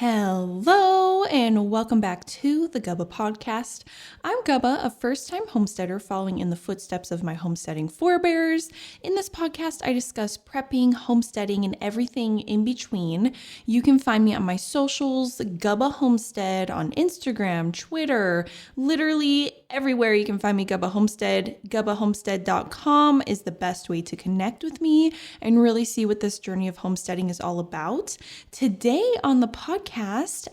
Hello and welcome back to the Gubba podcast. I'm Gubba, a first-time homesteader following in the footsteps of my homesteading forebears. In this podcast, I discuss prepping, homesteading, and everything in between. You can find me on my socials, Gubba Homestead on Instagram, Twitter, literally everywhere you can find me, Gubba Homestead. GubbaHomestead.com is the best way to connect with me and really see what this journey of homesteading is all about. Today on the podcast,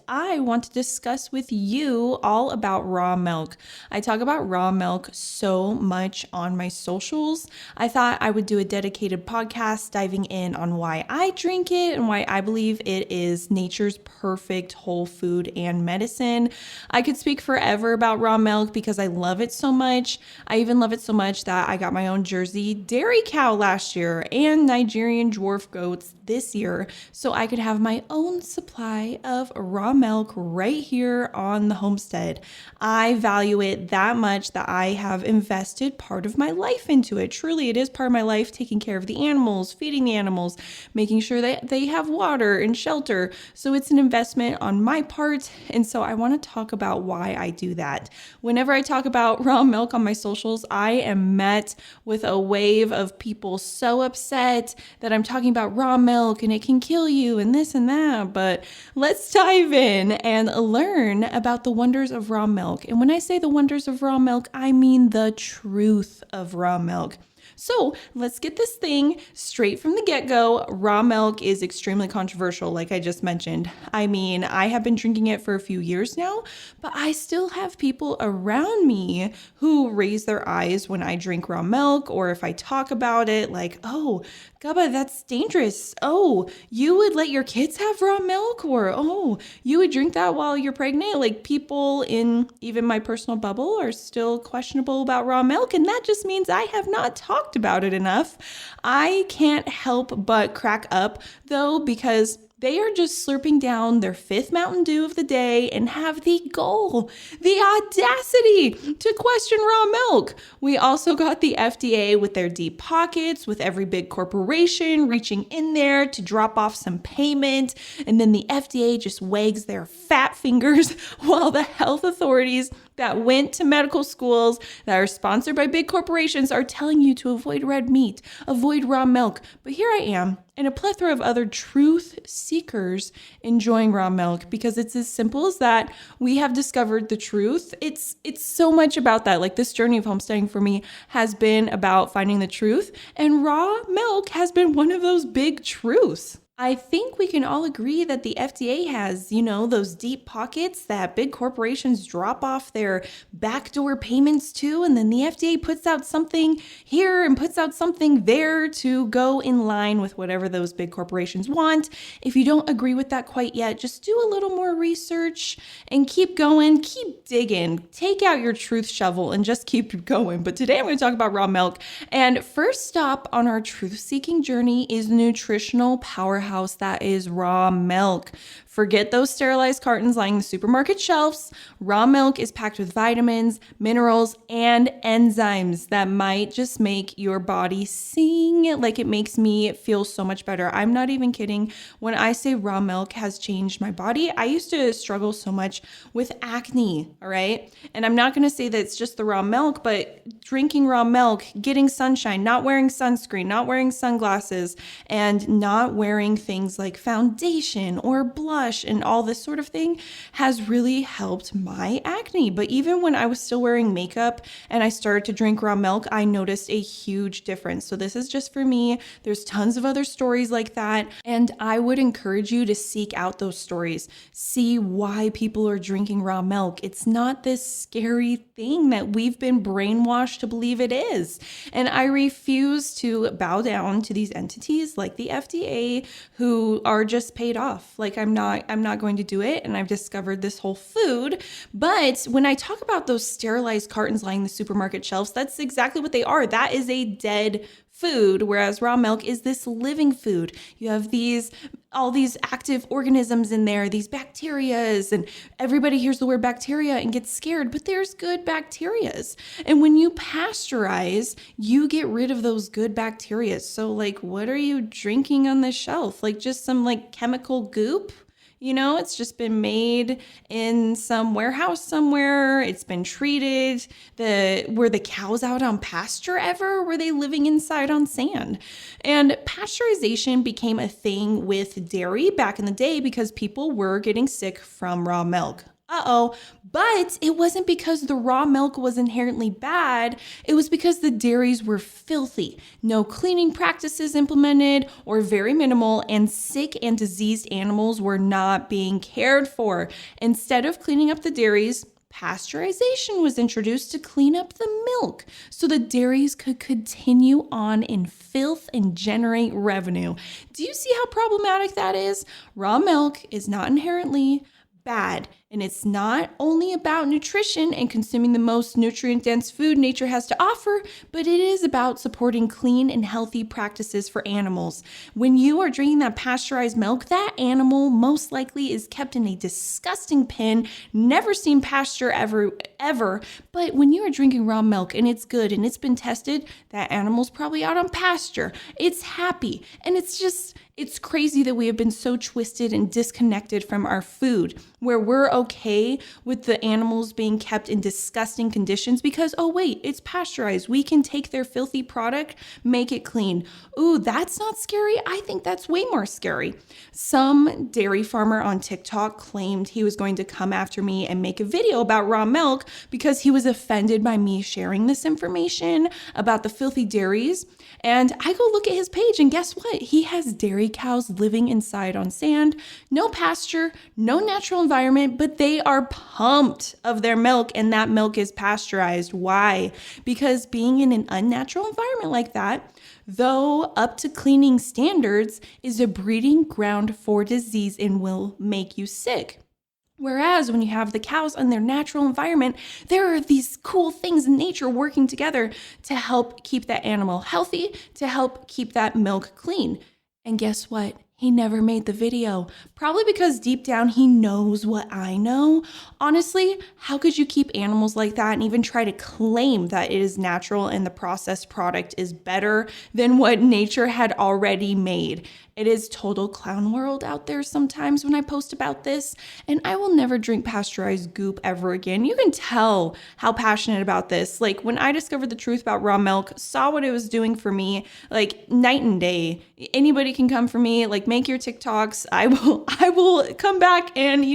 I want to discuss with you all about raw milk. I talk about raw milk so much on my socials. I thought I would do a dedicated podcast diving in on why I drink it and why I believe it is nature's perfect whole food and medicine. I could speak forever about raw milk because I love it so much. I even love it so much that I got my own Jersey dairy cow last year and Nigerian dwarf goats this year so I could have my own supply of raw milk right here on the homestead. I value it that much that I have invested part of my life into it. Truly, it is part of my life, taking care of the animals, feeding the animals, making sure that they have water and shelter. So it's an investment on my part. And so I want to talk about why I do that. Whenever I talk about raw milk on my socials, I am met with a wave of people so upset that I'm talking about raw milk and it can kill you and this and that. But let's dive in and learn about the wonders of raw milk. And when I say the wonders of raw milk, I mean the truth of raw milk. So let's get this thing straight from the get-go. Raw milk is extremely controversial, like I just mentioned. I mean, I have been drinking it for a few years now, but I still have people around me who raise their eyes when I drink raw milk, or if I talk about it, like, oh, Gubba, that's dangerous. Oh, you would let your kids have raw milk? Or, oh, you would drink that while you're pregnant? Like, people in even my personal bubble are still questionable about raw milk. And that just means I have not talked about it enough. I can't help but crack up, though, because they are just slurping down their fifth Mountain Dew of the day and have the gall, the audacity to question raw milk. We also got the FDA with their deep pockets, with every big corporation reaching in there to drop off some payment. And then the FDA just wags their fat fingers while the health authorities that went to medical schools that are sponsored by big corporations are telling you to avoid red meat, avoid raw milk. But here I am, and a plethora of other truth seekers enjoying raw milk because it's as simple as that. We have discovered the truth. It's so much about that. Like, this journey of homesteading for me has been about finding the truth, and raw milk has been one of those big truths. I think we can all agree that the FDA has, those deep pockets that big corporations drop off their backdoor payments to, and then the FDA puts out something here and puts out something there to go in line with whatever those big corporations want. If you don't agree with that quite yet, just do a little more research and keep going, keep digging, take out your truth shovel and just keep going. But today I'm going to talk about raw milk. And first stop on our truth-seeking journey is nutritional powerhouse that is raw milk. Forget those sterilized cartons lining the supermarket shelves. Raw milk is packed with vitamins, minerals, and enzymes that might just make your body sing. Like, it makes me feel so much better. I'm not even kidding. When I say raw milk has changed my body, I used to struggle so much with acne, all right? And I'm not going to say that it's just the raw milk, but drinking raw milk, getting sunshine, not wearing sunscreen, not wearing sunglasses, and not wearing things like foundation or blush and all this sort of thing has really helped my acne. But even when I was still wearing makeup and I started to drink raw milk, I noticed a huge difference. So this is just for me. There's tons of other stories like that. And I would encourage you to seek out those stories. See why people are drinking raw milk. It's not this scary thing that we've been brainwashed to believe it is. And I refuse to bow down to these entities like the FDA who are just paid off. Like, I'm not going to do it. And I've discovered this whole food. But when I talk about those sterilized cartons lining the supermarket shelves, that's exactly what they are. That is a dead food, whereas raw milk is this living food. You have all these active organisms in there, these bacterias, and everybody hears the word bacteria and gets scared, but there's good bacterias. And when you pasteurize, you get rid of those good bacteria. So, like, what are you drinking on the shelf? Like, just some chemical goop? It's just been made in some warehouse somewhere. It's been treated. Were the cows out on pasture ever? Were they living inside on sand? And pasteurization became a thing with dairy back in the day because people were getting sick from raw milk. But it wasn't because the raw milk was inherently bad. It was because the dairies were filthy. No cleaning practices implemented or very minimal, and sick and diseased animals were not being cared for. Instead of cleaning up the dairies, pasteurization was introduced to clean up the milk so the dairies could continue on in filth and generate revenue. Do you see how problematic that is? Raw milk is not inherently bad. And it's not only about nutrition and consuming the most nutrient-dense food nature has to offer, but it is about supporting clean and healthy practices for animals. When you are drinking that pasteurized milk, that animal most likely is kept in a disgusting pen, never seen pasture ever. But when you are drinking raw milk and it's good and it's been tested, that animal's probably out on pasture. It's happy. And it's crazy that we have been so twisted and disconnected from our food, where we're okay with the animals being kept in disgusting conditions because, oh wait, it's pasteurized. We can take their filthy product, make it clean. Ooh, that's not scary. I think that's way more scary. Some dairy farmer on TikTok claimed he was going to come after me and make a video about raw milk because he was offended by me sharing this information about the filthy dairies. And I go look at his page and guess what? He has dairy cows living inside on sand, no pasture, no natural environment, but they are pumped of their milk and that milk is pasteurized. Why? Because being in an unnatural environment like that, though up to cleaning standards, is a breeding ground for disease and will make you sick. Whereas when you have the cows in their natural environment, there are these cool things in nature working together to help keep that animal healthy, to help keep that milk clean. And guess what? He never made the video, probably because deep down he knows what I know. Honestly, how could you keep animals like that and even try to claim that it is natural and the processed product is better than what nature had already made? It is total clown world out there sometimes when I post about this, and I will never drink pasteurized goop ever again. You can tell how passionate about this. Like when I discovered the truth about raw milk, saw what it was doing for me, like night and day. Anybody can come for me, like make your TikToks. I will come back and,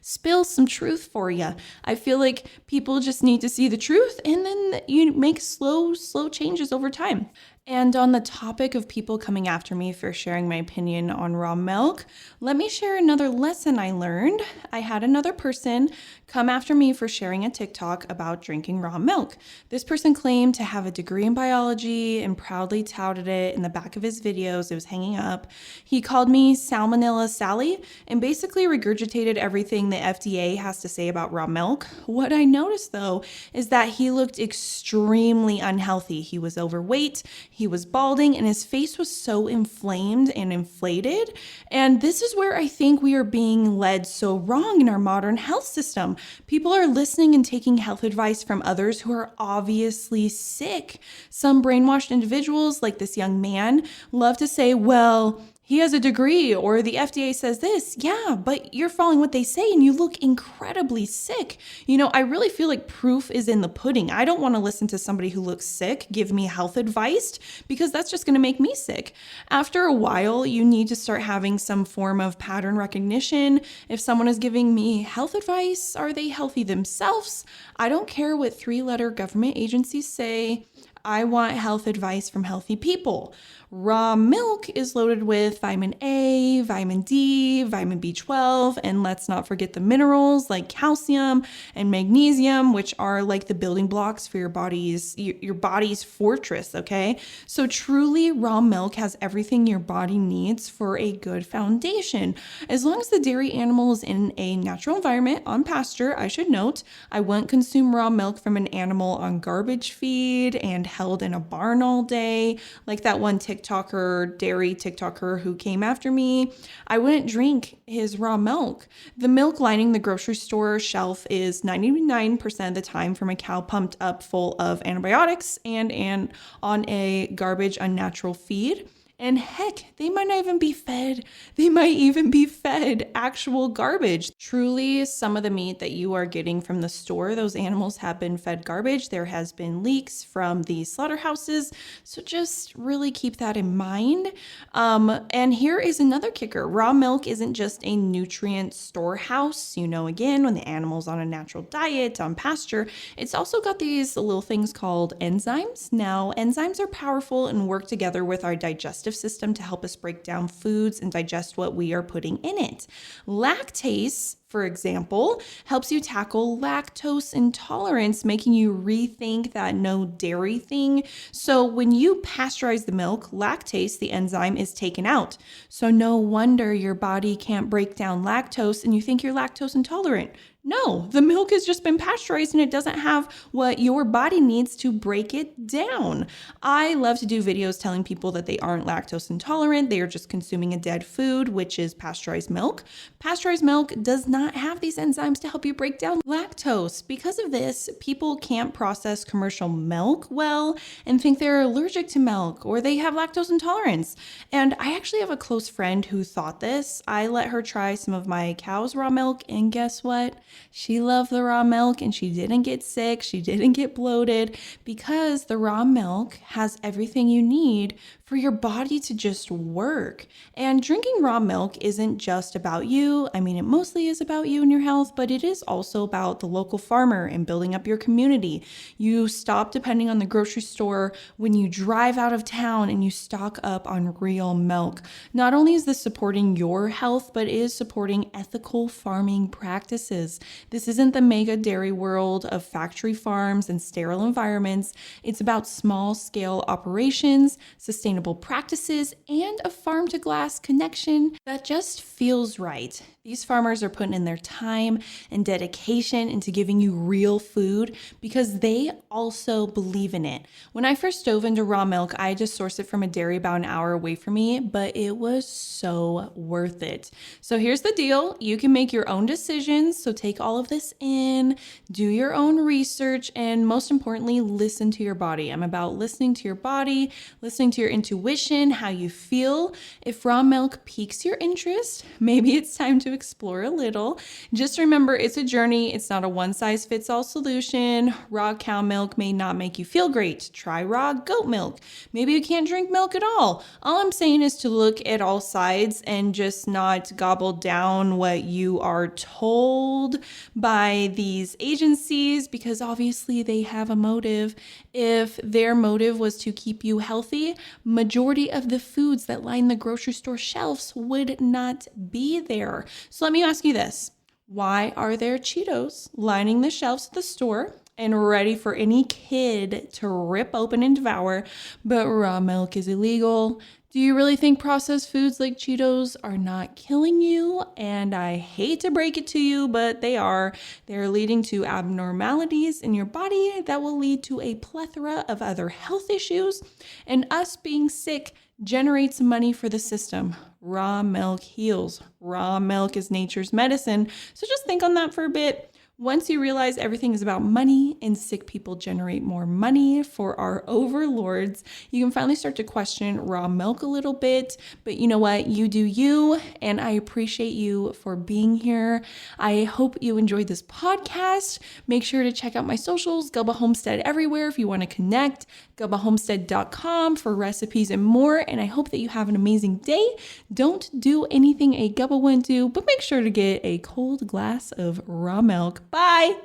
spill some truth for you. I feel like people just need to see the truth and then you make slow changes over time. And on the topic of people coming after me for sharing my opinion on raw milk, let me share another lesson I learned. I had another person come after me for sharing a TikTok about drinking raw milk. This person claimed to have a degree in biology and proudly touted it in the back of his videos. It was hanging up. He called me Salmonella Sally and basically regurgitated everything the FDA has to say about raw milk. What I noticed though is that he looked extremely unhealthy. He was overweight, he was balding, and his face was so inflamed and inflated. And this is where I think we are being led so wrong in our modern health system. People are listening and taking health advice from others who are obviously sick. Some brainwashed individuals, like this young man, love to say, well, he has a degree or the FDA says this. Yeah, but you're following what they say and you look incredibly sick. I really feel like proof is in the pudding. I don't want to listen to somebody who looks sick give me health advice because that's just going to make me sick. After a while, you need to start having some form of pattern recognition. If someone is giving me health advice, are they healthy themselves? I don't care what 3-letter government agencies say. I want health advice from healthy people. Raw milk is loaded with vitamin A, vitamin D, vitamin B12, and let's not forget the minerals like calcium and magnesium, which are like the building blocks for your body's fortress, okay? So truly, raw milk has everything your body needs for a good foundation. As long as the dairy animal is in a natural environment on pasture, I should note, I wouldn't consume raw milk from an animal on garbage feed and held in a barn all day, like that one dairy TikToker who came after me. I wouldn't drink his raw milk. The milk lining the grocery store shelf is 99% of the time from a cow pumped up full of antibiotics and on a garbage unnatural feed. And heck, they might not even be fed. They might even be fed actual garbage. Truly, some of the meat that you are getting from the store, those animals have been fed garbage. There has been leaks from the slaughterhouses. So just really keep that in mind. And here is another kicker. Raw milk isn't just a nutrient storehouse. Again, when the animal's on a natural diet, on pasture, it's also got these little things called enzymes. Now, enzymes are powerful and work together with our digestive system to help us break down foods and digest what we are putting in it. Lactase, for example, helps you tackle lactose intolerance, making you rethink that no dairy thing. So when you pasteurize the milk, lactase, the enzyme, is taken out. So no wonder your body can't break down lactose and you think you're lactose intolerant. No, the milk has just been pasteurized and it doesn't have what your body needs to break it down. I love to do videos telling people that they aren't lactose intolerant. They are just consuming a dead food, which is pasteurized milk. Pasteurized milk does not have these enzymes to help you break down lactose. Because of this, people can't process commercial milk well and think they're allergic to milk or they have lactose intolerance. And I actually have a close friend who thought this. I let her try some of my cow's raw milk, and guess what? She loved the raw milk and she didn't get sick. She didn't get bloated because the raw milk has everything you need for your body to just work. And drinking raw milk isn't just about you. I mean, it mostly is about you and your health, but it is also about the local farmer and building up your community. You stop depending on the grocery store when you drive out of town and you stock up on real milk. Not only is this supporting your health, but it is supporting ethical farming practices. This isn't the mega dairy world of factory farms and sterile environments. It's about small scale operations, sustainable practices, and a farm to glass connection that just feels right. These farmers are putting in their time and dedication into giving you real food because they also believe in it. When I first dove into raw milk, I just sourced it from a dairy about an hour away from me, but it was so worth it. So here's the deal. You can make your own decisions. So take all of this in, do your own research, and most importantly, listen to your body. I'm about listening to your body, listening to your intuition, how you feel. If raw milk piques your interest, maybe it's time to explore a little. Just remember, it's a journey. It's not a one-size-fits-all solution. Raw cow milk may not make you feel great. Try raw goat milk. Maybe you can't drink milk at all. All I'm saying is to look at all sides and just not gobble down what you are told by these agencies, because obviously they have a motive. If their motive was to keep you healthy, majority of the foods that line the grocery store shelves would not be there. So let me ask you this. Why are there Cheetos lining the shelves at the store and ready for any kid to rip open and devour, but raw milk is illegal? Do you really think processed foods like Cheetos are not killing you? And I hate to break it to you, but they are. They're leading to abnormalities in your body that will lead to a plethora of other health issues. And us being sick generates money for the system. Raw milk heals. Raw milk is nature's medicine. So just think on that for a bit. Once you realize everything is about money and sick people generate more money for our overlords, you can finally start to question raw milk a little bit. But you know what? You do you, and I appreciate you for being here. I hope you enjoyed this podcast. Make sure to check out my socials, Gubba Homestead everywhere if you want to connect, gubbahomestead.com for recipes and more. And I hope that you have an amazing day. Don't do anything a Gubba wouldn't do, but make sure to get a cold glass of raw milk. Bye.